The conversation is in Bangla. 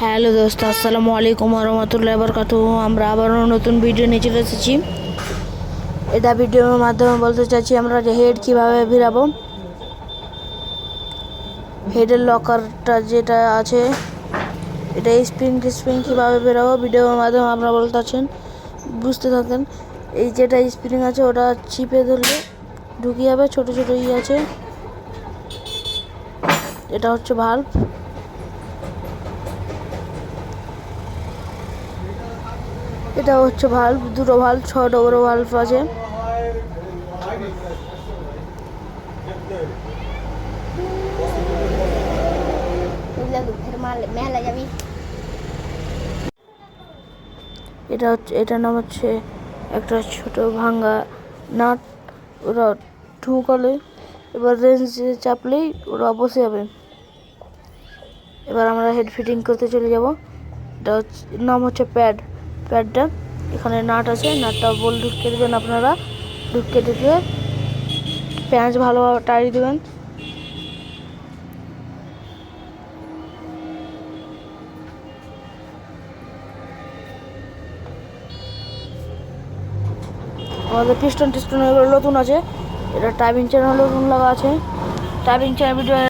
হ্যালো দোস্ত, আসসালামু আলাইকুম রহমতুল্লাহ বরকাতুহু। আমরা আবারও নতুন ভিডিও নিয়ে চলে এসেছি। এটা ভিডিওর মাধ্যমে বলতে চাইছি আমরা যে হেড কীভাবে ভিড়াবো। হেডের লকারটা যেটা আছে, এটা স্প্রিং কীভাবে বেরাবো ভিডিওর মাধ্যমে আপনারা বলতে চাচ্ছেন, বুঝতে থাকেন। এই যেটা স্প্রিং আছে ওটা চিপে ধরলে ঢুকিয়ে যাবে, ছোটো ছোটো আছে। এটা হচ্ছে ভাল্ব। এটা হচ্ছে ভাল্ব, দুটো ভাল্ব, 6টা বড় ভাল্ব আছে। এটার নাম হচ্ছে একটা ছোট ভাঙ্গা নাট। ওরা ঢুকালে এবার রেঞ্জে চাপলেই ওরা বসে যাবে। এবার আমরা হেড ফিটিং করতে চলে যাব। এটা নাম হচ্ছে প্যাডটা এখানে নাট আছে, নাটটা বল ঢুকিয়ে দেবেন আপনারা। ঢুকিয়ে দিতে প্যাঁচ ভালোভাবে টাইট দেবেন। আমাদের পিস্টন এগুলো নতুন আছে। এটা টাইমিং চ্যানেল নতুন লাগা আছে। Timing channel video